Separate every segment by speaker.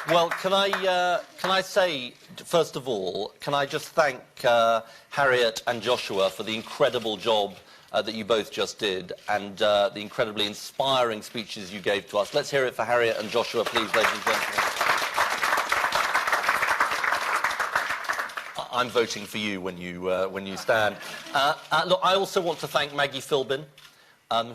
Speaker 1: Well, can I say, first of all, can I just thank Harriet and Joshua for the incredible job that you both just did, and the incredibly inspiring speeches you gave to us. Let's hear it for Harriet and Joshua, please, ladies and gentlemen. I'm voting for you when you stand. Look, I also want to thank Maggie Philbin,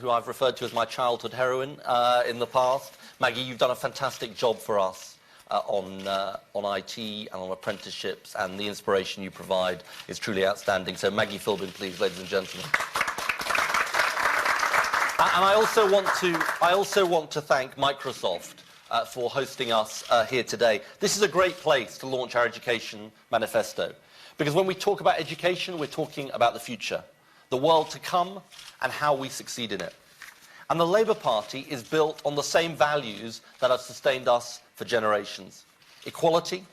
Speaker 1: who I've referred to as my childhood heroine in the past. Maggie, you've done a fantastic job for us on IT and on apprenticeships, and the inspiration you provide is truly outstanding. So Maggie Philbin, please, ladies and gentlemen. And I also want to thank Microsoft for hosting us here today. This is a great place to launch our education manifesto, because when we talk about education, we're talking about the future, the world to come, and how we succeed in it. And the Labour Party is built on the same values that have sustained us for generations: equality,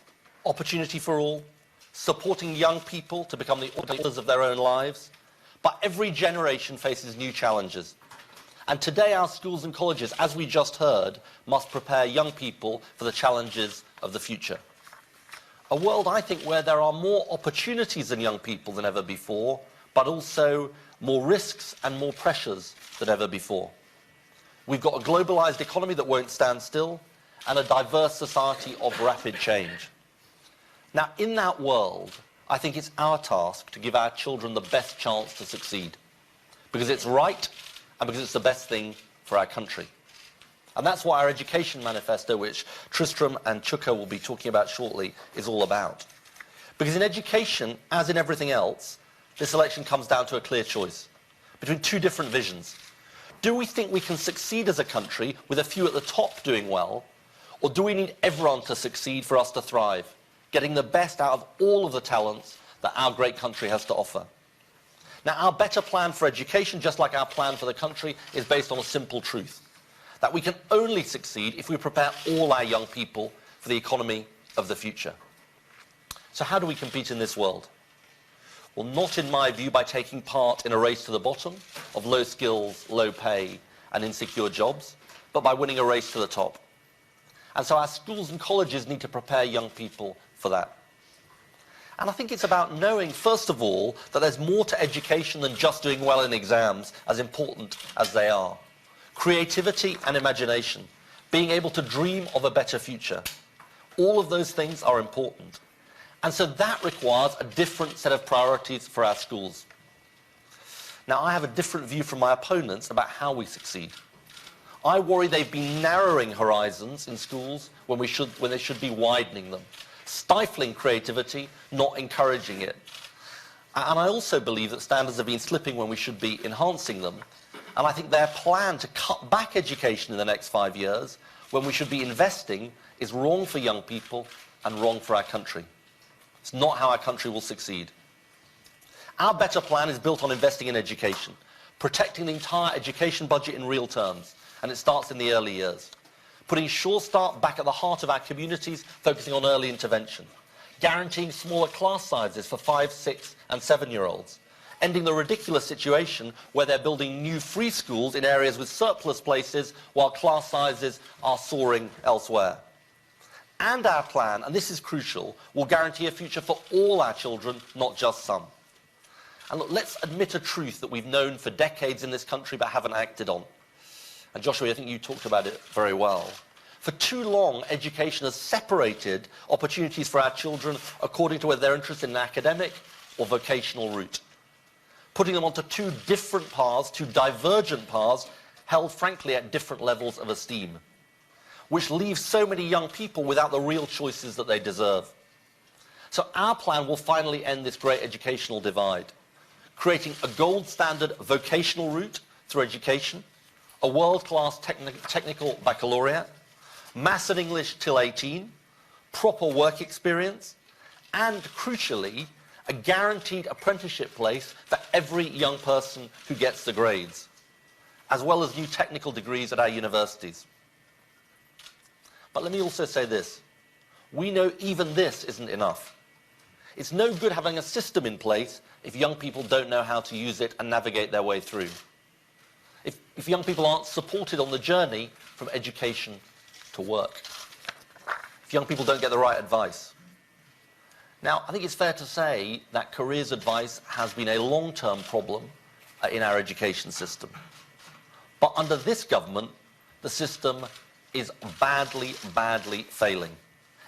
Speaker 1: opportunity for all, supporting young people to become the authors of their own lives. But every generation faces new challenges. And today our schools and colleges, as we just heard, must prepare young people for the challenges of the future. A world, I think, where there are more opportunities in young people than ever before, but also more risks and more pressures than ever before. We've got a globalized economy that won't stand still, and a diverse society of rapid change. Now, in that world, I think it's our task to give our children the best chance to succeed, because it's right and because it's the best thing for our country. And that's what our education manifesto, which Tristram and Chuka will be talking about shortly, is all about. Because in education, as in everything else, this election comes down to a clear choice between two different visions. Do we think we can succeed as a country with a few at the top doing well, or do we need everyone to succeed for us to thrive, getting the best out of all of the talents that our great country has to offer? Now, our better plan for education, just like our plan for the country, is based on a simple truth: that we can only succeed if we prepare all our young people for the economy of the future. So how do we compete in this world? Well, not, in my view, by taking part in a race to the bottom of low skills, low pay, and insecure jobs, but by winning a race to the top. And so our schools and colleges need to prepare young people for that. And I think it's about knowing, first of all, that there's more to education than just doing well in exams, as important as they are. Creativity and imagination, being able to dream of a better future, all of those things are important. And so that requires a different set of priorities for our schools. Now, I have a different view from my opponents about how we succeed. I worry they've been narrowing horizons in schools when they should be widening them, stifling creativity, not encouraging it. And I also believe that standards have been slipping when we should be enhancing them. And I think their plan to cut back education in the next 5 years, when we should be investing, is wrong for young people and wrong for our country. It's not how our country will succeed. Our better plan is built on investing in education, protecting the entire education budget in real terms, and it starts in the early years. Putting Sure Start back at the heart of our communities, focusing on early intervention. Guaranteeing smaller class sizes for 5-, 6-, and 7-year-olds. Ending the ridiculous situation where they're building new free schools in areas with surplus places while class sizes are soaring elsewhere. And our plan, and this is crucial, will guarantee a future for all our children, not just some. And look, let's admit a truth that we've known for decades in this country but haven't acted on. And Joshua, I think you talked about it very well. For too long, education has separated opportunities for our children according to whether they're interested in an academic or vocational route, putting them onto two different paths, two divergent paths, held frankly at different levels of esteem, which leaves so many young people without the real choices that they deserve. So our plan will finally end this great educational divide, creating a gold standard vocational route through education, a world-class technical baccalaureate, maths and English till 18, proper work experience, and crucially, a guaranteed apprenticeship place for every young person who gets the grades, as well as new technical degrees at our universities. But let me also say this: we know even this isn't enough. It's no good having a system in place if young people don't know how to use it and navigate their way through. If young people aren't supported on the journey from education to work. if young people don't get the right advice. Now, I think it's fair to say that careers advice has been a long-term problem in our education system. But under this government, the system is badly, badly failing.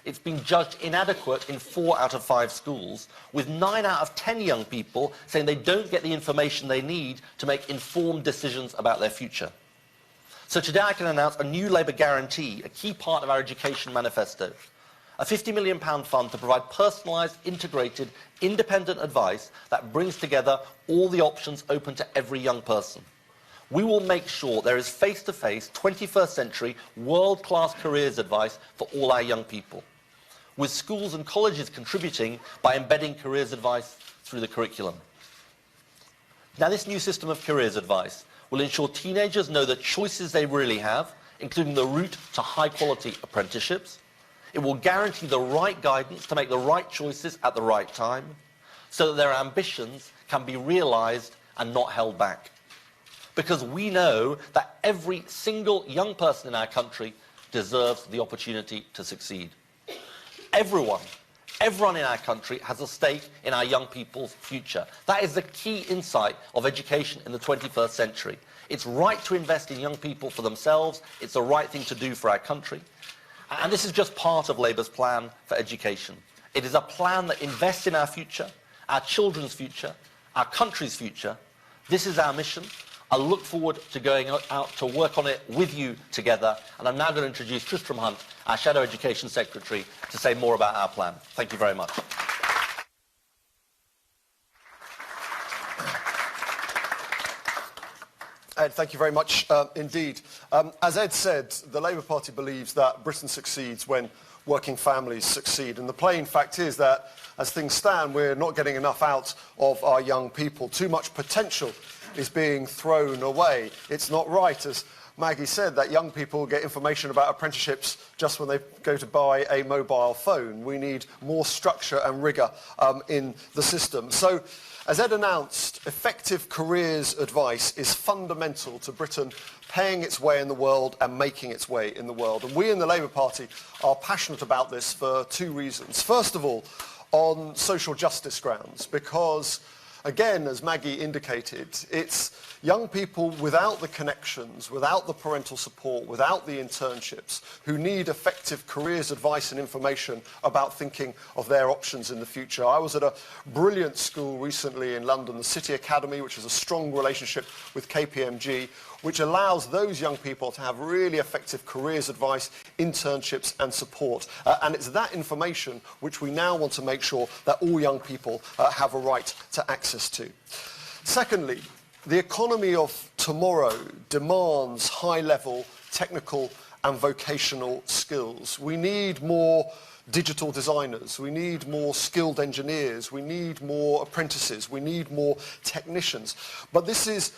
Speaker 1: It's been judged inadequate in 4 out of 5 schools, with 9 out of 10 young people saying they don't get the information they need to make informed decisions about their future. So today I can announce a new Labour guarantee, a key part of our education manifesto. A £50 million fund to provide personalised, integrated, independent advice that brings together all the options open to every young person. We will make sure there is face-to-face, 21st century, world-class careers advice for all our young people, with schools and colleges contributing by embedding careers advice through the curriculum. Now, this new system of careers advice will ensure teenagers know the choices they really have, including the route to high-quality apprenticeships. It will guarantee the right guidance to make the right choices at the right time, so that their ambitions can be realised and not held back. Because we know that every single young person in our country deserves the opportunity to succeed. Everyone in our country has a stake in our young people's future. That is the key insight of education in the 21st century. It's right to invest in young people for themselves. It's the right thing to do for our country. And this is just part of Labour's plan for education. It is a plan that invests in our future, our children's future, our country's future. This is our mission. I look forward to going out to work on it with you together. And I'm now going to introduce Tristram Hunt, our Shadow Education Secretary, to say more about our plan. Thank you very much.
Speaker 2: Ed, thank you very much indeed. As Ed said, the Labour Party believes that Britain succeeds when working families succeed. And the plain fact is that, as things stand, we're not getting enough out of our young people. Too much potential is being thrown away. It's not right, as Maggie said, that young people get information about apprenticeships just when they go to buy a mobile phone. We need more structure and rigour in the system. So, as Ed announced, effective careers advice is fundamental to Britain paying its way in the world and making its way in the world. And we in the Labour Party are passionate about this for 2 reasons. First of all, on social justice grounds, because, again, as Maggie indicated, it's young people without the connections, without the parental support, without the internships, who need effective careers advice and information about thinking of their options in the future. I was at a brilliant school recently in London, the City Academy, which has a strong relationship with KPMG, which allows those young people to have really effective careers advice, internships and support. And it's that information which we now want to make sure that all young people have a right to access to. Secondly, the economy of tomorrow demands high-level technical and vocational skills. We need more digital designers, we need more skilled engineers, we need more apprentices, we need more technicians. But this is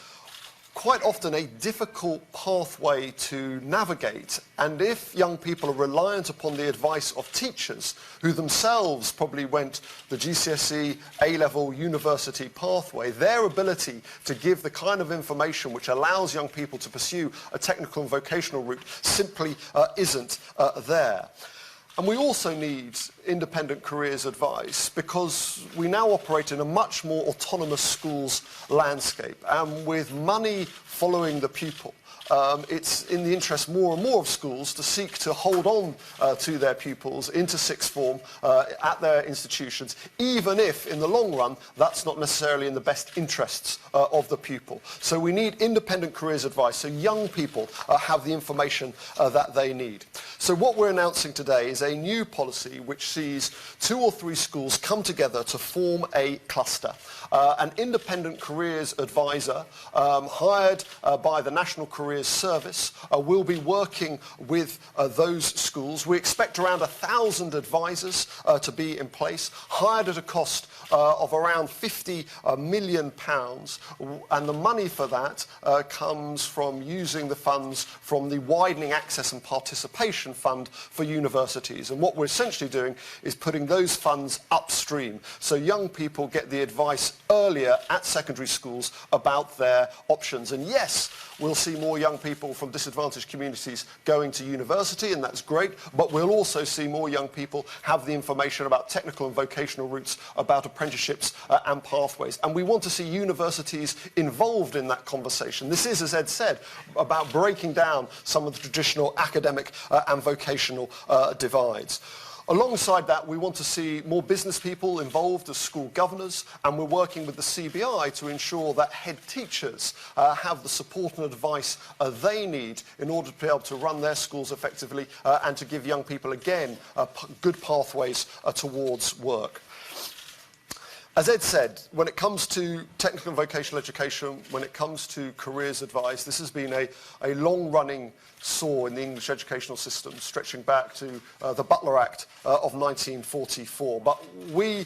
Speaker 2: quite often a difficult pathway to navigate, and if young people are reliant upon the advice of teachers who themselves probably went the GCSE, A-level, university pathway, their ability to give the kind of information which allows young people to pursue a technical and vocational route simply isn't there. And we also need independent careers advice because we now operate in a much more autonomous schools landscape, and with money following the pupil. It's in the interest more and more of schools to seek to hold on to their pupils into sixth form at their institutions, even if in the long run that's not necessarily in the best interests of the pupil. So we need independent careers advice so young people have the information that they need. So what we're announcing today is a new policy which sees 2 or 3 schools come together to form a cluster. An independent careers advisor hired by the National Careers Service will be working with those schools. We expect around 1,000 advisors to be in place, hired at a cost of around £50 million, and the money for that comes from using the funds from the Widening Access and Participation Fund for Universities. communities. And what we're essentially doing is putting those funds upstream so young people get the advice earlier at secondary schools about their options. And yes, we'll see more young people from disadvantaged communities going to university, and that's great, but we'll also see more young people have the information about technical and vocational routes, about apprenticeships and pathways. And we want to see universities involved in that conversation. This is, as Ed said, about breaking down some of the traditional academic and vocational divides. Alongside that, we want to see more business people involved as school governors, and we're working with the CBI to ensure that head teachers have the support and advice they need in order to be able to run their schools effectively and to give young people, again, good pathways towards work. As Ed said, when it comes to technical and vocational education, when it comes to careers advice, this has been a long-running saw in the English educational system, stretching back to the Butler Act of 1944. But we,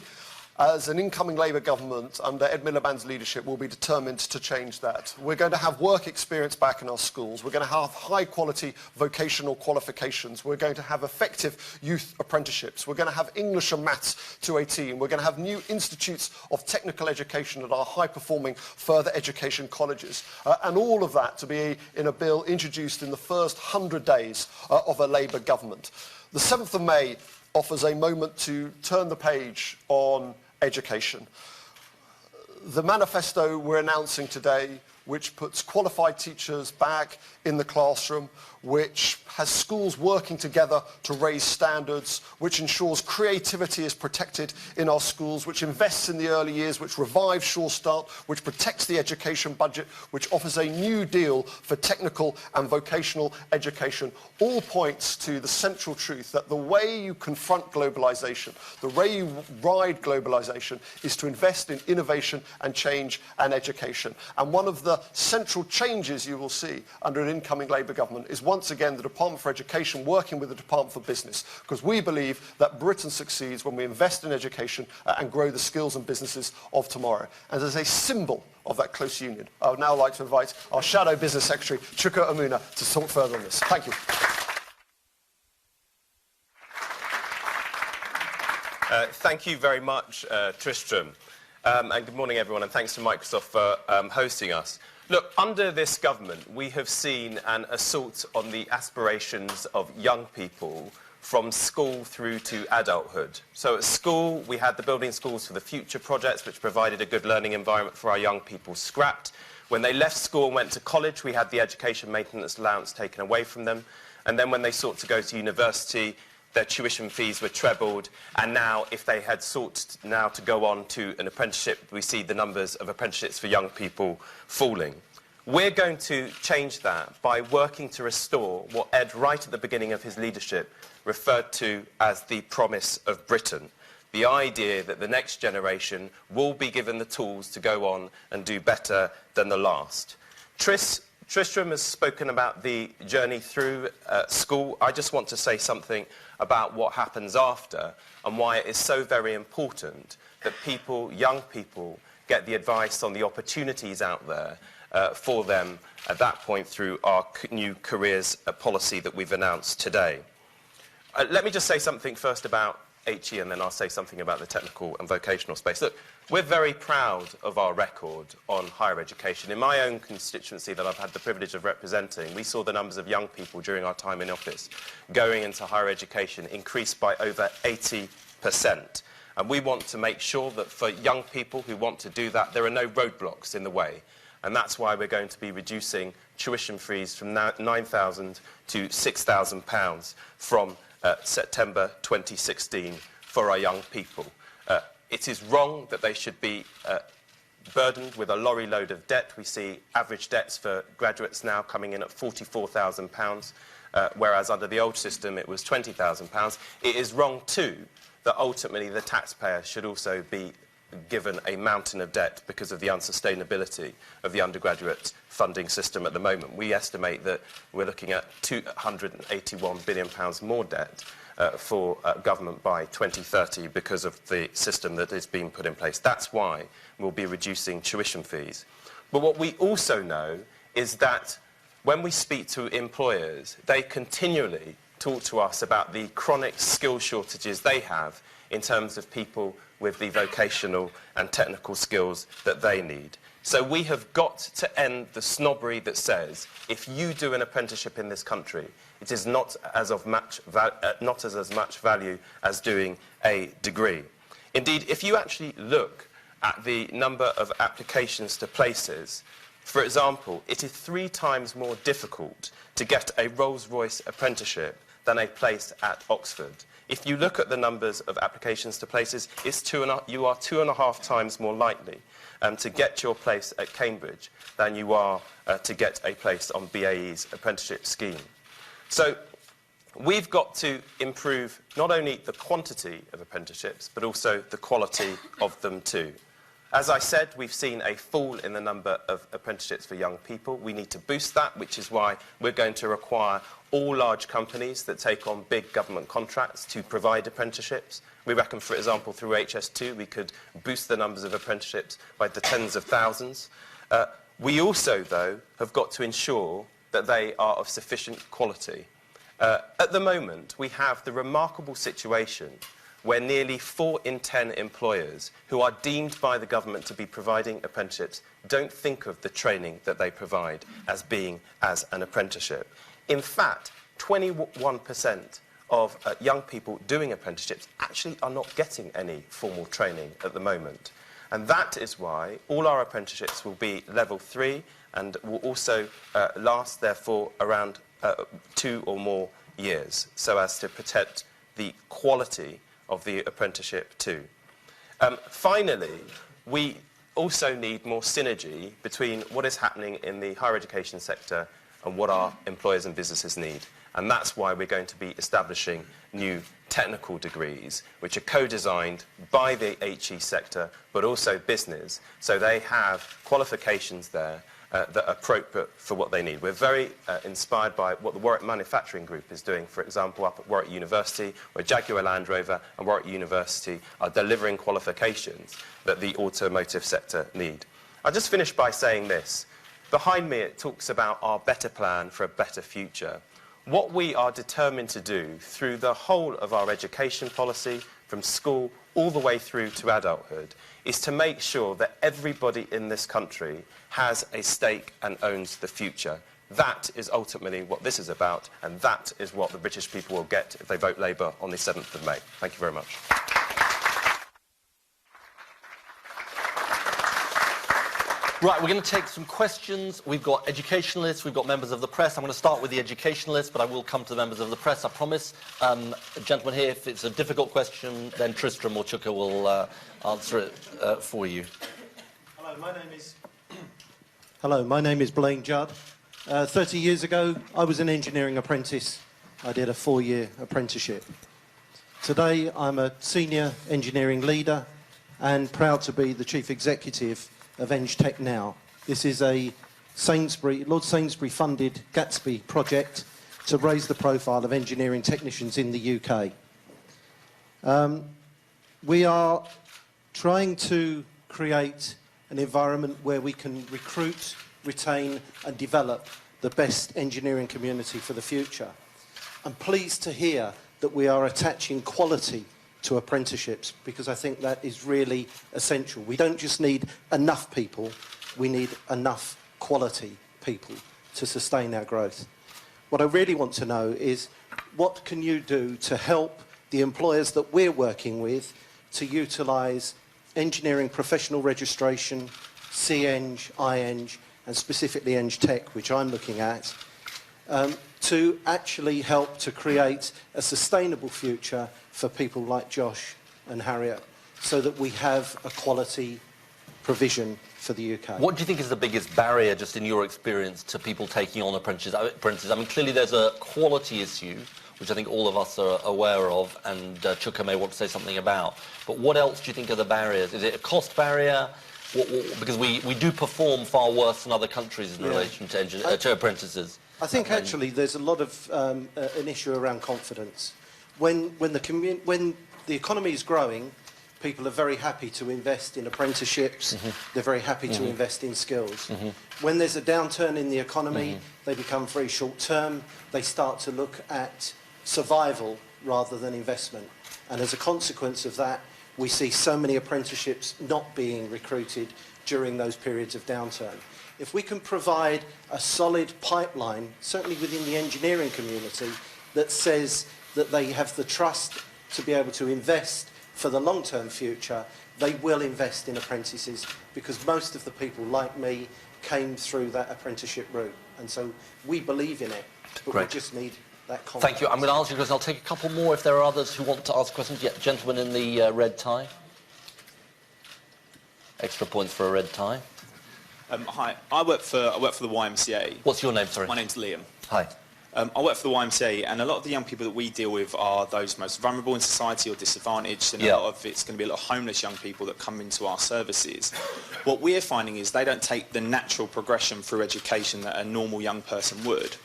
Speaker 2: as an incoming Labour government under Ed Miliband's leadership, will be determined to change that. We're going to have work experience back in our schools. We're going to have high-quality vocational qualifications. We're going to have effective youth apprenticeships. We're going to have English and maths to 18. We're going to have new institutes of technical education at our high-performing further education colleges. And all of that to be in a bill introduced in the first 100 days of a Labour government. The 7th of May offers a moment to turn the page on education. The manifesto we're announcing today, which puts qualified teachers back in the classroom, which has schools working together to raise standards, which ensures creativity is protected in our schools, which invests in the early years, which revives Sure Start, which protects the education budget, which offers a new deal for technical and vocational education, all points to the central truth that the way you confront globalization, the way you ride globalization, is to invest in innovation and change and education. And one of the central changes you will see under an incoming Labour government is once again the Department for Education working with the Department for Business, because we believe that Britain succeeds when we invest in education and grow the skills and businesses of tomorrow. And as a symbol of that close union, I would now like to invite our Shadow Business Secretary, Chuka Umunna, to talk further on this. Thank you.
Speaker 3: Thank you very much, Tristram. And good morning, everyone, and thanks to Microsoft for hosting us. Look, under this government, we have seen an assault on the aspirations of young people from school through to adulthood. So at school, we had the Building Schools for the Future projects, which provided a good learning environment for our young people, scrapped. When they left school and went to college, we had the education maintenance allowance taken away from them. And then when they sought to go to university, their tuition fees were trebled, and now if they had sought now to go on to an apprenticeship, we see the numbers of apprenticeships for young people falling. We're going to change that by working to restore what Ed, right at the beginning of his leadership, referred to as the promise of Britain. The idea that the next generation will be given the tools to go on and do better than the last. Tristram has spoken about the journey through school. I just want to say something about what happens after and why it is so very important that people, young people, get the advice on the opportunities out there for them at that point through our new careers policy that we've announced today. Let me just say something first about HE, and then I'll say something about the technical and vocational space. Look, we're very proud of our record on higher education. In my own constituency that I've had the privilege of representing, we saw the numbers of young people during our time in office going into higher education increase by over 80%. And we want to make sure that for young people who want to do that, there are no roadblocks in the way. And that's why we're going to be reducing tuition fees from £9,000 to £6,000 from September 2016 for our young people. It is wrong that they should be burdened with a lorry load of debt. We see average debts for graduates now coming in at £44,000, whereas under the old system it was £20,000. It is wrong too that ultimately the taxpayer should also be given a mountain of debt because of the unsustainability of the undergraduate funding system at the moment. We estimate that we're looking at £281 billion more debt for government by 2030 because of the system that is being put in place. That's why we'll be reducing tuition fees. But what we also know is that when we speak to employers, they continually talk to us about the chronic skill shortages they have in terms of people with the vocational and technical skills that they need. So we have got to end the snobbery that says if you do an apprenticeship in this country, it is not as much value as doing a degree. Indeed, if you actually look at the number of applications to places, for example, it is 3 times more difficult to get a Rolls-Royce apprenticeship than a place at Oxford. If you look at the numbers of applications to places, you are 2.5 times more likely to get your place at Cambridge than you are to get a place on BAE's apprenticeship scheme. So we've got to improve not only the quantity of apprenticeships, but also the quality of them too. As I said, we've seen a fall in the number of apprenticeships for young people. We need to boost that, which is why we're going to require all large companies that take on big government contracts to provide apprenticeships. We reckon, for example, through HS2, we could boost the numbers of apprenticeships by the tens of thousands. We also, though, have got to ensure that they are of sufficient quality. At the moment, we have the remarkable situation where nearly 4 in 10 employers who are deemed by the government to be providing apprenticeships don't think of the training that they provide as being as an apprenticeship. In fact, 21% of young people doing apprenticeships actually are not getting any formal training at the moment. And that is why all our apprenticeships will be level 3 and will also last, therefore, around 2 or more years, so as to protect the quality of the apprenticeship too. Finally, we also need more synergy between what is happening in the higher education sector and what our employers and businesses need. And that's why we're going to be establishing new technical degrees, which are co-designed by the HE sector, but also business, so they have qualifications there that are appropriate for what they need. We're very inspired by what the Warwick Manufacturing Group is doing, for example, up at Warwick University, where Jaguar Land Rover and Warwick University are delivering qualifications that the automotive sector need. I'll just finish by saying this. Behind me, it talks about our better plan for a better future. What we are determined to do through the whole of our education policy, from school all the way through to adulthood, is to make sure that everybody in this country has a stake and owns the future. That is ultimately what this is about, and that is what the British people will get if they vote Labour on the 7th of May. Thank you very much.
Speaker 1: Right, we're going to take some questions. We've got educationalists, we've got members of the press. I'm going to start with the educationalists, but I will come to the members of the press, I promise. Gentlemen here, if it's a difficult question, then Tristram or Chuka will answer it for you.
Speaker 4: Hello, my name is Blaine Judd. 30 years ago, I was an engineering apprentice. I did a 4-year apprenticeship. Today, I'm a senior engineering leader and proud to be the chief executive of EngTech Now. This is a Lord Sainsbury funded Gatsby project to raise the profile of engineering technicians in the UK. We are trying to create an environment where we can recruit, retain and develop the best engineering community for the future. I'm pleased to hear that we are attaching quality to apprenticeships, because I think that is really essential. We don't just need enough people, we need enough quality people to sustain our growth. What I really want to know is, what can you do to help the employers that we're working with to utilise engineering professional registration, CEng, iEng, and specifically EngTech, which I'm looking at, to actually help to create a sustainable future for people like Josh and Harriet, so that we have a quality provision for the UK.
Speaker 1: What do you think is the biggest barrier, just in your experience, to people taking on apprentices? I mean, clearly there's a quality issue, which I think all of us are aware of, and Chuka may want to say something about. But what else do you think are the barriers? Is it a cost barrier? Because we do perform far worse than other countries in relation to apprentices.
Speaker 4: I think actually there's a lot of an issue around confidence. When the economy is growing, people are very happy to invest in apprenticeships. Mm-hmm. They're very happy to invest in skills. Mm-hmm. When there's a downturn in the economy, they become very short-term. They start to look at survival rather than investment. And as a consequence of that, we see so many apprenticeships not being recruited during those periods of downturn. If we can provide a solid pipeline, certainly within the engineering community, that says that they have the trust to be able to invest for the long-term future, they will invest in apprentices, because most of the people like me came through that apprenticeship route. And so we believe in it, but
Speaker 1: Great.
Speaker 4: we just need that confidence.
Speaker 1: Thank you. I'm going to ask you a question. I'll take a couple more if there are others who want to ask questions. Yeah, gentleman in the red tie. Extra points for a red tie.
Speaker 5: Hi, I work for the YMCA.
Speaker 1: What's your name, sorry?
Speaker 5: My name's Liam.
Speaker 1: Hi.
Speaker 5: I work for the YMCA, and a lot of the young people that we deal with are those most vulnerable in society or disadvantaged, and
Speaker 1: Yeah.
Speaker 5: a lot of it's going to be a lot of homeless young people that come into our services. What we're finding is they don't take the natural progression through education that a normal young person would.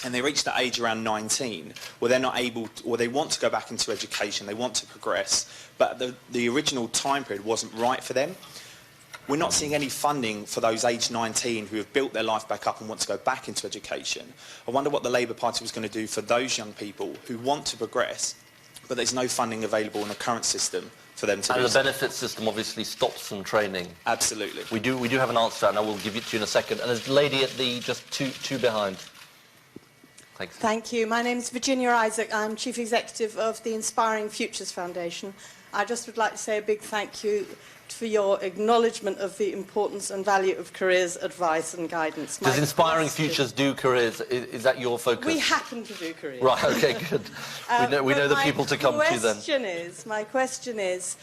Speaker 5: And they reach that age around 19 where they're not able to, or they want to go back into education, they want to progress, but the original time period wasn't right for them. We're not seeing any funding for those aged 19 who have built their life back up and want to go back into education. I wonder what the Labour Party was going to do for those young people who want to progress, but there's no funding available in the current system for them to do
Speaker 1: And the
Speaker 5: so.
Speaker 1: benefit system obviously stops some training.
Speaker 5: Absolutely.
Speaker 1: We do have an answer to that, and I will give it to you in a second. And there's a lady at the just two behind. Thanks.
Speaker 6: Thank you. My name is Virginia Isaac. I'm Chief Executive of the Inspiring Futures Foundation. I just would like to say a big thank you for your acknowledgement of the importance and value of careers advice and guidance.
Speaker 1: Does
Speaker 6: My
Speaker 1: Inspiring
Speaker 6: question-
Speaker 1: Futures do careers? Is that your focus?
Speaker 6: We happen to do careers.
Speaker 1: Right, okay, good. We know
Speaker 6: But
Speaker 1: the people to come to then.
Speaker 6: My question is,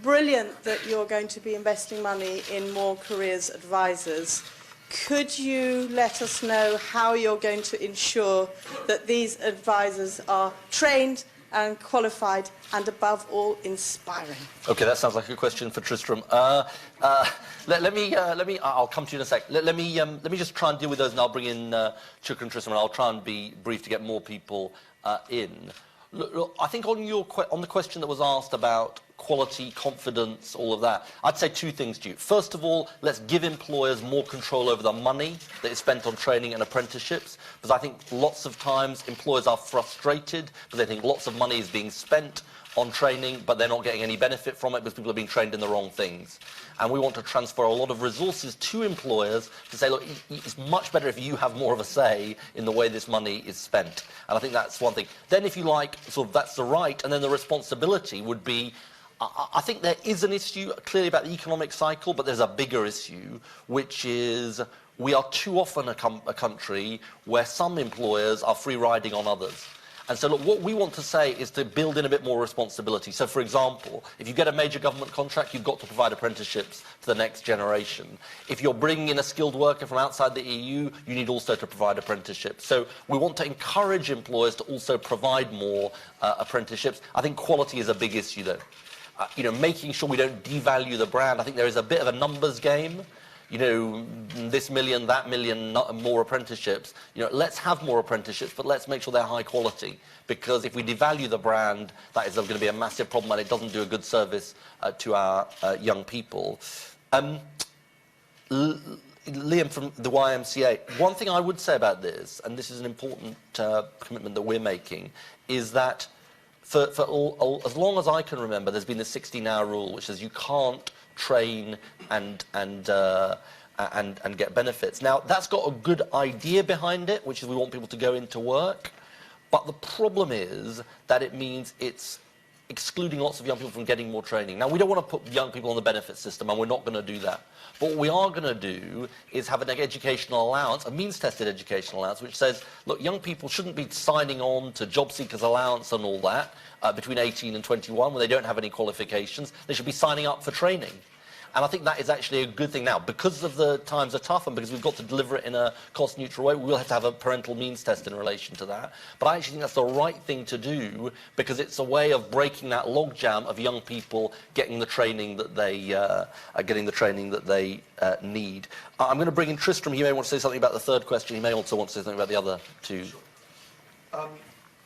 Speaker 6: brilliant that you're going to be investing money in more careers advisors. Could you let us know how you're going to ensure that these advisors are trained and qualified and, above all, inspiring?
Speaker 1: Okay, that sounds like a question for Tristram. Let me. I'll come to you in a sec. Let me just try and deal with those, and I'll bring in Chuka and Tristram, and I'll try and be brief to get more people in. Look, I think on the question that was asked about quality, confidence, all of that, I'd say two things to you. First of all, let's give employers more control over the money that is spent on training and apprenticeships, because I think lots of times employers are frustrated because they think lots of money is being spent on training, but they're not getting any benefit from it because people are being trained in the wrong things. And we want to transfer a lot of resources to employers to say, look, it's much better if you have more of a say in the way this money is spent. And I think that's one thing. Then, if you like, sort of that's the right, and then the responsibility would be, I think there is an issue clearly about the economic cycle, but there's a bigger issue, which is we are too often a country where some employers are free riding on others. And so, look, what we want to say is to build in a bit more responsibility. So, for example, if you get a major government contract, you've got to provide apprenticeships to the next generation. If you're bringing in a skilled worker from outside the EU, you need also to provide apprenticeships. So we want to encourage employers to also provide more apprenticeships. I think quality is a big issue, though. Making sure we don't devalue the brand. I think there is a bit of a numbers game. This million, that million, more apprenticeships. Let's have more apprenticeships, but let's make sure they're high quality. Because if we devalue the brand, that is going to be a massive problem, and it doesn't do a good service to our young people. Liam from the YMCA, one thing I would say about this, and this is an important commitment that we're making, is that for as long as I can remember, there's been the 16-hour rule, which says you can't train and get benefits. Now, that's got a good idea behind it, which is we want people to go into work. But the problem is that it means it's excluding lots of young people from getting more training. Now, we don't want to put young people on the benefit system, and we're not going to do that. But what we are going to do is have an educational allowance, a means-tested educational allowance, which says, look, young people shouldn't be signing on to job seekers allowance and all that between 18 and 21 when they don't have any qualifications. They should be signing up for training. And I think that is actually a good thing now. Because of the times are tough and because we've got to deliver it in a cost-neutral way, we will have to have a parental means test in relation to that. But I actually think that's the right thing to do because it's a way of breaking that logjam of young people getting the training that they need. I'm going to bring in Tristram. He may want to say something about the third question. He may also want to say something about the other two.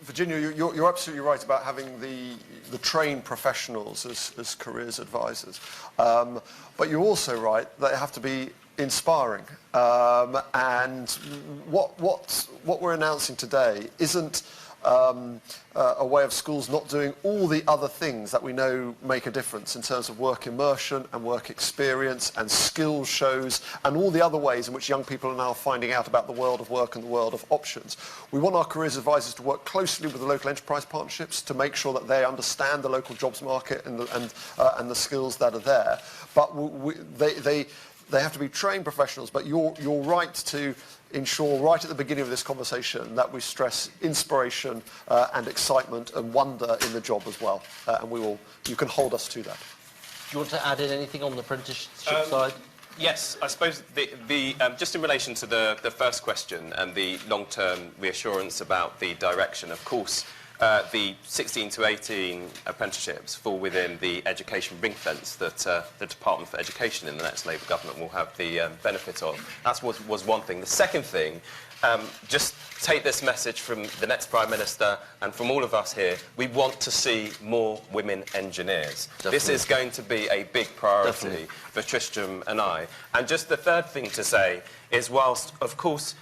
Speaker 2: Virginia, you're absolutely right about having the trained professionals as careers advisors. But you're also right that they have to be inspiring. And what we're announcing today isn't a way of schools not doing all the other things that we know make a difference in terms of work immersion and work experience and skills shows and all the other ways in which young people are now finding out about the world of work and the world of options. We want our careers advisors to work closely with the local enterprise partnerships to make sure that they understand the local jobs market and the skills that are there. But they have to be trained professionals, but you're right to ensure right at the beginning of this conversation that we stress inspiration and excitement and wonder in the job as well. And you can hold us to that.
Speaker 1: Do you want to add in anything on the apprenticeship side?
Speaker 3: Yes, I suppose just in relation to the first question and the long-term reassurance about the direction, of course, the 16 to 18 apprenticeships fall within the education ring fence that the Department for Education in the next Labour government will have the benefit of. That was one thing. The second thing, just take this message from the next Prime Minister and from all of us here, we want to see more women engineers.
Speaker 1: Definitely.
Speaker 3: This is going to be a big priority
Speaker 1: Definitely.
Speaker 3: for Tristram and I. And just the third thing to say is whilst, of course,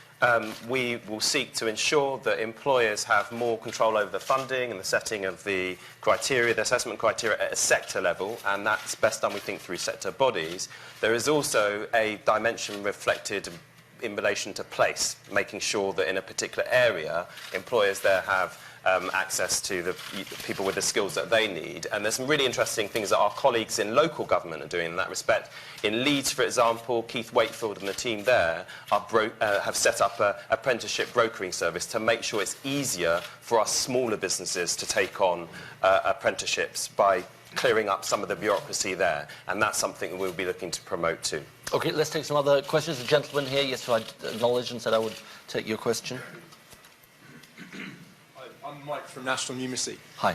Speaker 3: we will seek to ensure that employers have more control over the funding and the setting of the criteria, the assessment criteria at a sector level, and that's best done, we think, through sector bodies. There is also a dimension reflected in relation to place, making sure that in a particular area, employers there have access to the people with the skills that they need. And there's some really interesting things that our colleagues in local government are doing in that respect. In Leeds, for example, Keith Wakefield and the team there have set up an apprenticeship brokering service to make sure it's easier for our smaller businesses to take on apprenticeships by clearing up some of the bureaucracy there. And that's something that we'll be looking to promote too.
Speaker 1: OK, let's take some other questions. The gentleman here, yes, who I acknowledged and said I would take your question.
Speaker 7: I'm Mike from National Numeracy.
Speaker 1: Hi.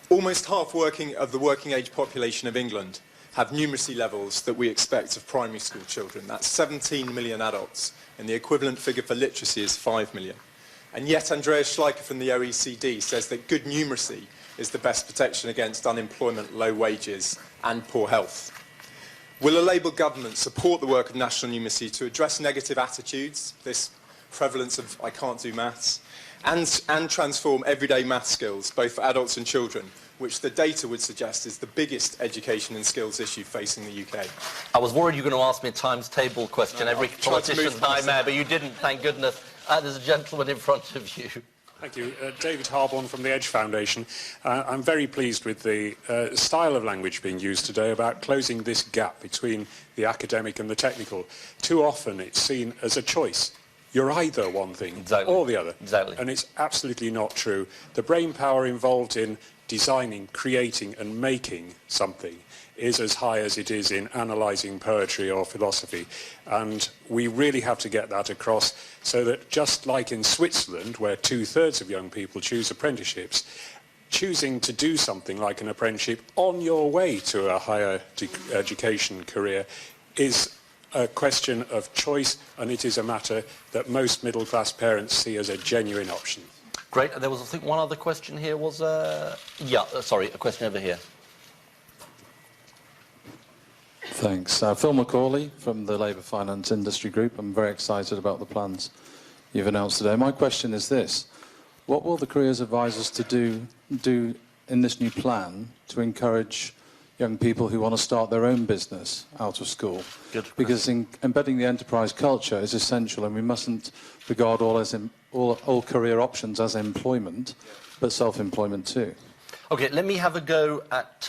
Speaker 7: Almost half of the working age population of England have numeracy levels that we expect of primary school children. That's 17 million adults, and the equivalent figure for literacy is 5 million. And yet Andreas Schleicher from the OECD says that good numeracy is the best protection against unemployment, low wages and poor health. Will a Labour government support the work of National Numeracy to address negative attitudes, this prevalence of I can't do maths, and transform everyday math skills, both for adults and children, which the data would suggest is the biggest education and skills issue facing the UK?
Speaker 1: I was worried you were going to ask me a times table question, every politician's nightmare, but you didn't, thank goodness. There's a gentleman in front of you.
Speaker 8: Thank you. David Harborne from the Edge Foundation. I'm very pleased with the style of language being used today about closing this gap between the academic and the technical. Too often it's seen as a choice. You're either one thing or the other.
Speaker 1: Exactly.
Speaker 8: And it's absolutely not true. The brain power involved in designing, creating and making something is as high as it is in analysing poetry or philosophy. And we really have to get that across so that just like in Switzerland, where 2/3 of young people choose apprenticeships, choosing to do something like an apprenticeship on your way to a higher education career is a question of choice, and it is a matter that most middle-class parents see as a genuine option.
Speaker 1: Great. There was, I think, one other question here was... sorry, a question over here.
Speaker 9: Thanks. Phil McCauley from the Labour Finance Industry Group. I'm very excited about the plans you've announced today. My question is this. What will the careers advisors do in this new plan to encourage young people who want to start their own business out of school?
Speaker 1: Good.
Speaker 9: Because embedding the enterprise culture is essential, and we mustn't regard all career options as employment, but self-employment too.
Speaker 1: OK, let me have a go at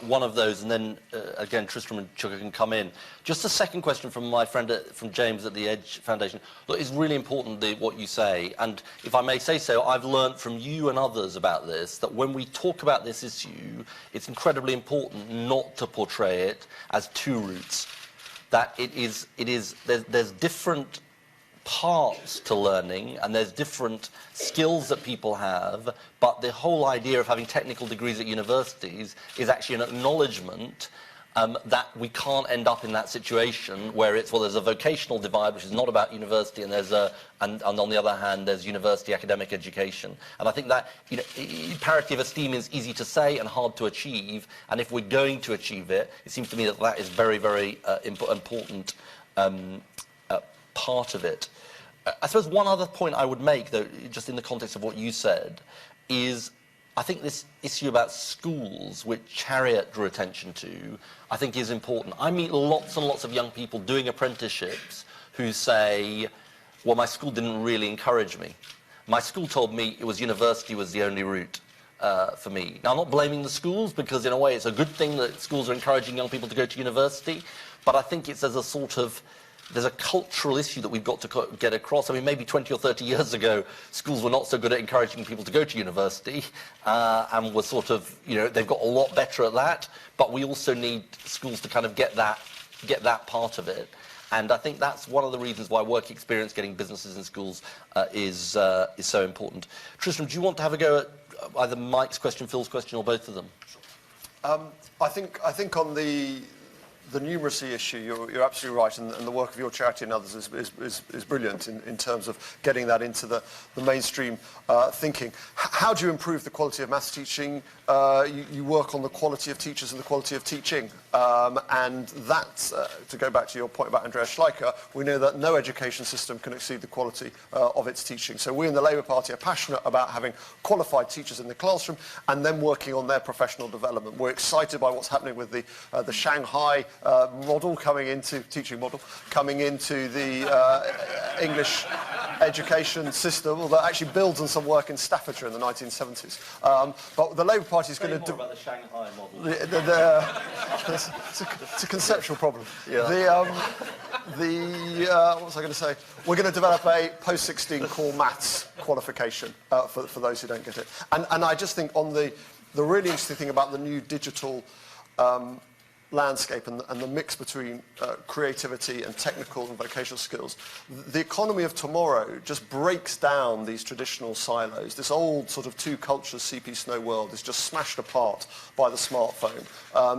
Speaker 1: one of those, and then, again, Tristram and Chuka can come in. Just a second question from my friend, from James at the Edge Foundation. Look, it's really important, what you say, and if I may say so, I've learnt from you and others about this, that when we talk about this issue, it's incredibly important not to portray it as two routes. That there's different parts to learning, and there's different skills that people have, but the whole idea of having technical degrees at universities is actually an acknowledgement that we can't end up in that situation where there's a vocational divide, which is not about university, and and on the other hand, there's university academic education. And I think that, parity of esteem is easy to say and hard to achieve, and if we're going to achieve it, it seems to me that is very, very important part of it. I suppose one other point I would make, though, just in the context of what you said, is I think this issue about schools, which Harriet drew attention to, I think is important. I meet lots and lots of young people doing apprenticeships who say, well, my school didn't really encourage me. My school told me it was university was the only route for me. Now, I'm not blaming the schools, because in a way it's a good thing that schools are encouraging young people to go to university, but I think it's as a sort of, there's a cultural issue that we've got to get across. I mean, maybe 20 or 30 years ago, schools were not so good at encouraging people to go to university, and were sort of, you know, they've got a lot better at that, but we also need schools to kind of get that part of it. And I think that's one of the reasons why work experience, getting businesses in schools, is so important. Tristram, do you want to have a go at either Mike's question, Phil's question, or both of them?
Speaker 2: I think on the numeracy issue, you're absolutely right, and the work of your charity and others is brilliant in terms of getting that into the mainstream thinking. How do you improve the quality of maths teaching? You work on the quality of teachers and the quality of teaching. And that's, to go back to your point about Andreas Schleicher, we know that no education system can exceed the quality of its teaching. So we in the Labour Party are passionate about having qualified teachers in the classroom and then working on their professional development. We're excited by what's happening with the Shanghai model coming into, teaching model, coming into the English education system, although it actually builds on some work in Staffordshire in the 1970s. But the Labour Party is going to do...
Speaker 1: about the Shanghai model.
Speaker 2: It's a conceptual problem.
Speaker 1: Yeah.
Speaker 2: What was I going to say? We're going to develop a post-16 core maths qualification for those who don't get it. And I just think on the really interesting thing about the new digital landscape and the mix between creativity and technical and vocational skills, the economy of tomorrow just breaks down these traditional silos. This old sort of two cultures CP Snow world is just smashed apart by the smartphone.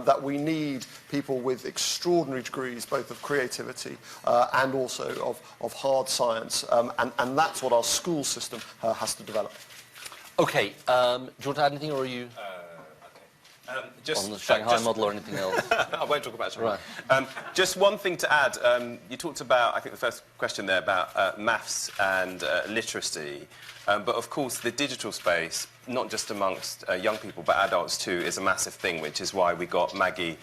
Speaker 2: That we need people with extraordinary degrees both of creativity and also of hard science, and that's what our school system has to develop.
Speaker 1: Okay, do you want to add anything, or are you... on the Shanghai model or anything else?
Speaker 3: I won't talk about Shanghai.
Speaker 1: Right.
Speaker 3: Just one thing to add. You talked about, I think the first question there, about maths and literacy. But of course, the digital space, not just amongst young people, but adults too, is a massive thing, which is why we got Maggie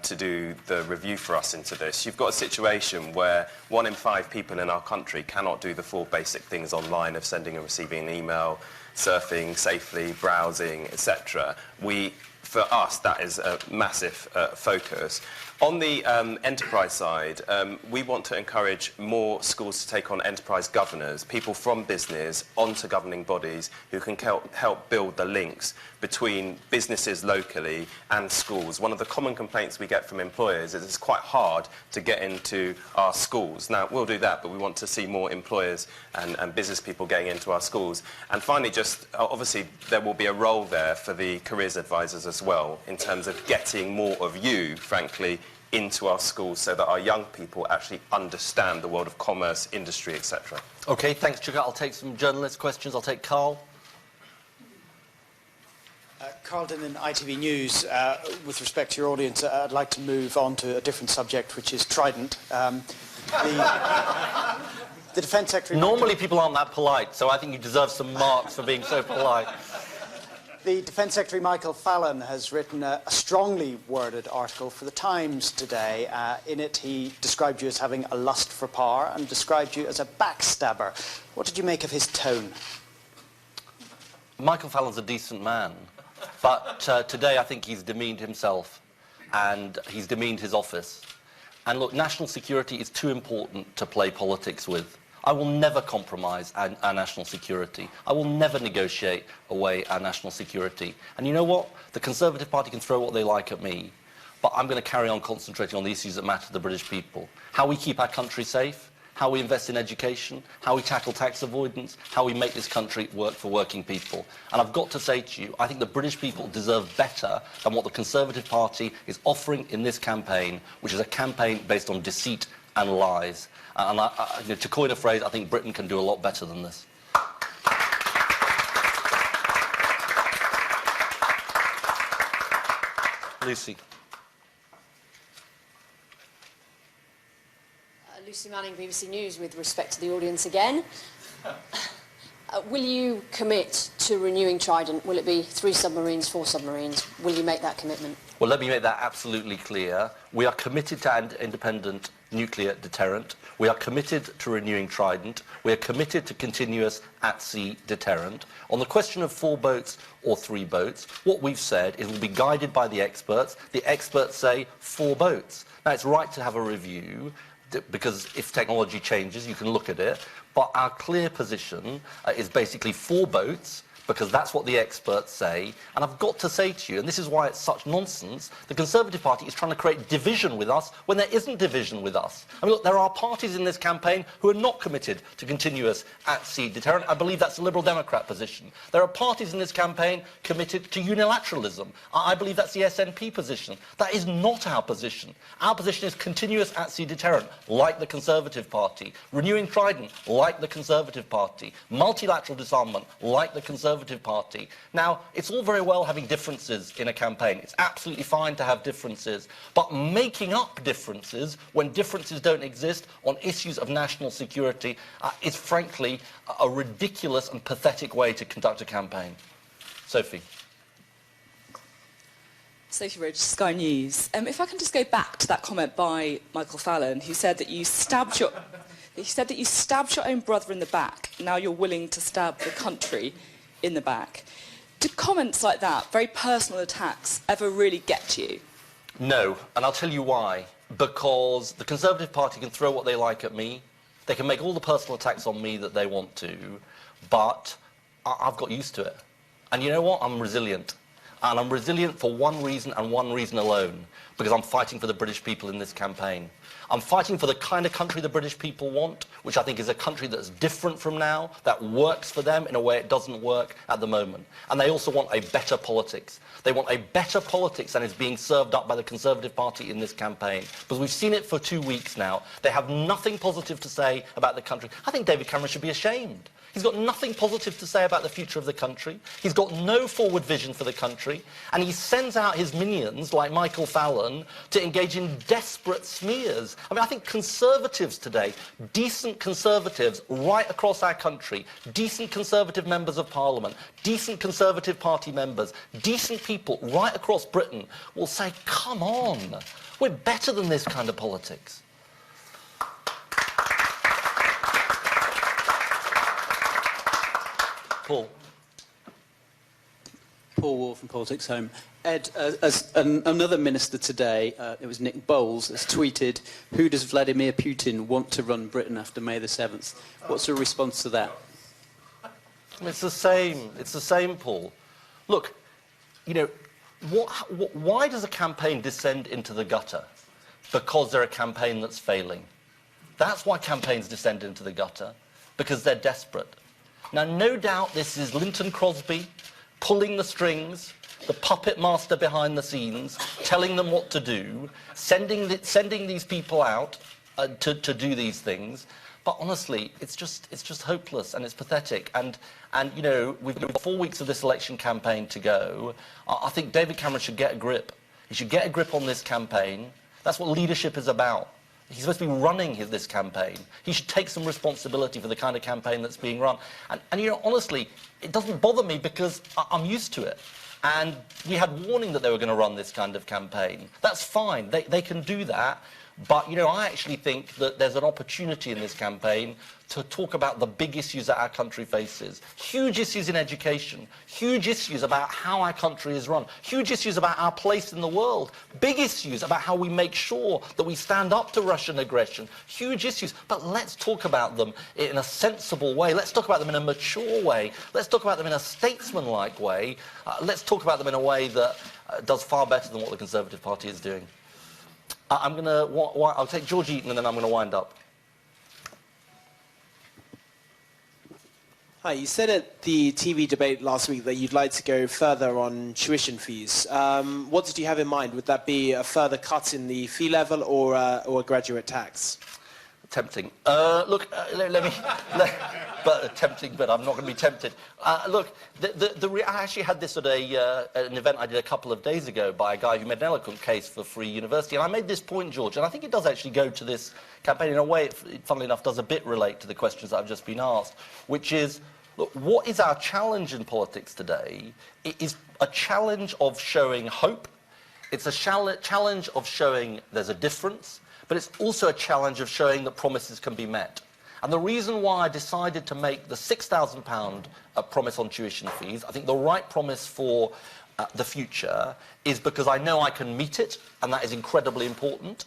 Speaker 3: to do the review for us into this. You've got a situation where 1 in 5 people in our country cannot do the 4 basic things online of sending and receiving an email, surfing safely, browsing, etc. For us, that is a massive focus. On the enterprise side, we want to encourage more schools to take on enterprise governors, people from business onto governing bodies who can help build the links between businesses locally and schools. One of the common complaints we get from employers is it's quite hard to get into our schools. Now, we'll do that, but we want to see more employers and business people getting into our schools. And finally, just obviously, there will be a role there for the careers advisors as well, in terms of getting more of you, frankly, into our schools so that our young people actually understand the world of commerce, industry, etc.
Speaker 1: Okay, thanks, Chuka. I'll take some journalist questions. I'll take Carl.
Speaker 10: Carl Dinnan, ITV News. With respect to your audience, I'd like to move on to a different subject, which is Trident. The Defence Secretary...
Speaker 1: Normally people aren't that polite, so I think you deserve some marks for being so polite.
Speaker 10: The Defence Secretary Michael Fallon has written a strongly worded article for The Times today. In it, he described you as having a lust for power and described you as a backstabber. What did you make of his tone?
Speaker 1: Michael Fallon's a decent man, but today I think he's demeaned himself and he's demeaned his office. And look, national security is too important to play politics with. I will never compromise our national security. I will never negotiate away our national security. And you know what? The Conservative Party can throw what they like at me, but I'm going to carry on concentrating on the issues that matter to the British people. How we keep our country safe, how we invest in education, how we tackle tax avoidance, how we make this country work for working people. And I've got to say to you, I think the British people deserve better than what the Conservative Party is offering in this campaign, which is a campaign based on deceit and lies. And to coin a phrase, I think Britain can do a lot better than this. Lucy.
Speaker 11: Lucy Manning, BBC News, with respect to the audience again. Will you commit to renewing Trident? Will it be 3 submarines, 4 submarines? Will you make that commitment?
Speaker 1: Well, let me make that absolutely clear. We are committed to an independent nuclear deterrent. We are committed to renewing Trident. We are committed to continuous at-sea deterrent. On the question of 4 boats or 3 boats, what we've said is we'll be guided by the experts. The experts say 4 boats. Now, it's right to have a review, because if technology changes, you can look at it. But our clear position is basically 4 boats, because that's what the experts say. And I've got to say to you, and this is why it's such nonsense, the Conservative Party is trying to create division with us when there isn't division with us. I mean, look, there are parties in this campaign who are not committed to continuous at-sea deterrent. I believe that's the Liberal Democrat position. There are parties in this campaign committed to unilateralism. I believe that's the SNP position. That is not our position. Our position is continuous at-sea deterrent, like the Conservative Party. Renewing Trident, like the Conservative Party. Multilateral disarmament, like the Conservative Party. Now, it's all very well having differences in a campaign. It's absolutely fine to have differences. But making up differences when differences don't exist on issues of national security is frankly a ridiculous and pathetic way to conduct a campaign. Sophie.
Speaker 12: Sophie Ridge, Sky News. If I can just go back to that comment by Michael Fallon, who said that you stabbed your own brother in the back. Now you're willing to stab the country in the back. Do comments like that, very personal attacks, ever really get to you?
Speaker 1: No, and I'll tell you why. Because the Conservative Party can throw what they like at me. They can make all the personal attacks on me that they want to, but I've got used to it. And you know what? I'm resilient. And I'm resilient for one reason and one reason alone, because I'm fighting for the British people in this campaign. I'm fighting for the kind of country the British people want, which I think is a country that's different from now, that works for them in a way it doesn't work at the moment. And they also want a better politics. They want a better politics than is being served up by the Conservative Party in this campaign. Because we've seen it for 2 weeks now. They have nothing positive to say about the country. I think David Cameron should be ashamed. He's got nothing positive to say about the future of the country. He's got no forward vision for the country. And he sends out his minions, like Michael Fallon, to engage in desperate smears. I mean, I think Conservatives today, decent Conservatives right across our country, decent Conservative members of Parliament, decent Conservative Party members, decent people right across Britain will say, come on, we're better than this kind of politics. Paul.
Speaker 13: Paul Wall from Politics Home. Ed, another minister today, it was Nick Bowles, has tweeted, who does Vladimir Putin want to run Britain after May the 7th? What's your response to that?
Speaker 1: It's the same, Paul. Look, you know, why does a campaign descend into the gutter? Because they're a campaign that's failing. That's why campaigns descend into the gutter, because they're desperate. Now, no doubt this is Linton Crosby pulling the strings, the puppet master behind the scenes, telling them what to do, sending these people out to do these things. But honestly, it's just hopeless and it's pathetic. And you know, we've got 4 weeks of this election campaign to go. I think David Cameron should get a grip. He should get a grip on this campaign. That's what leadership is about. He's supposed to be running this campaign. He should take some responsibility for the kind of campaign that's being run. And you know, honestly, it doesn't bother me because I'm used to it. And we had warning that they were going to run this kind of campaign. That's fine. They can do that. But, you know, I actually think that there's an opportunity in this campaign to talk about the big issues that our country faces. Huge issues in education, huge issues about how our country is run, huge issues about our place in the world, big issues about how we make sure that we stand up to Russian aggression, huge issues. But let's talk about them in a sensible way. Let's talk about them in a mature way. Let's talk about them in a statesman-like way. Let's talk about them in a way that does far better than what the Conservative Party is doing. I'll take George Eaton and then I'm going to wind up.
Speaker 14: Hi, you said at the TV debate last week that you'd like to go further on tuition fees. What did you have in mind? Would that be a further cut in the fee level or a graduate tax?
Speaker 1: Tempting. Let me... tempting, but I'm not going to be tempted. I actually had this at an event I did a couple of days ago by a guy who made an eloquent case for free university, and I made this point, George, and I think it does actually go to this campaign. In a way, it funnily enough, does a bit relate to the questions that I've just been asked, which is, look, what is our challenge in politics today? It is a challenge of showing hope. It's a challenge of showing there's a difference, but it's also a challenge of showing that promises can be met. And the reason why I decided to make the £6,000 promise on tuition fees, I think the right promise for the future, is because I know I can meet it, and that is incredibly important.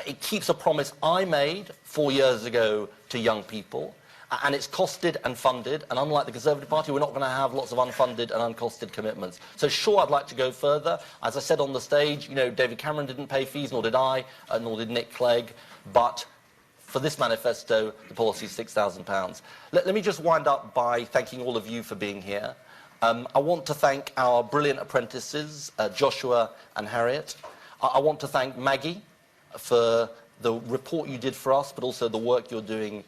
Speaker 1: It keeps a promise I made 4 years ago to young people, and it's costed and funded, and unlike the Conservative Party, we're not going to have lots of unfunded and uncosted commitments. So sure, I'd like to go further. As I said on the stage, you know, David Cameron didn't pay fees, nor did I, nor did Nick Clegg, but for this manifesto, the policy is £6,000. Let me just wind up by thanking all of you for being here. I want to thank our brilliant apprentices, Joshua and Harriet. I want to thank Maggie for the report you did for us, but also the work you're doing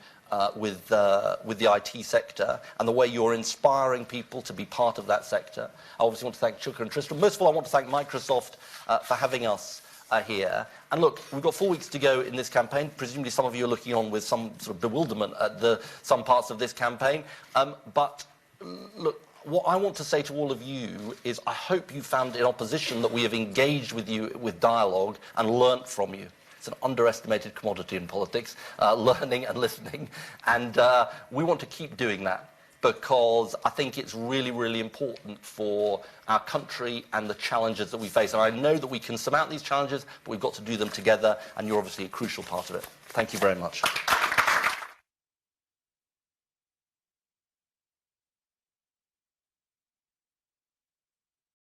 Speaker 1: with the IT sector and the way you're inspiring people to be part of that sector. I obviously want to thank Chuka and Tristram. Most of all, I want to thank Microsoft for having us here. And look, we've got 4 weeks to go in this campaign. Presumably some of you are looking on with some sort of bewilderment at some parts of this campaign. But look, what I want to say to all of you is I hope you found in opposition that we have engaged with you with dialogue and learnt from you. It's an underestimated commodity in politics, learning and listening. And we want to keep doing that, because I think it's really, really important for our country and the challenges that we face. And I know that we can surmount these challenges, but we've got to do them together, and you're obviously a crucial part of it. Thank you very much.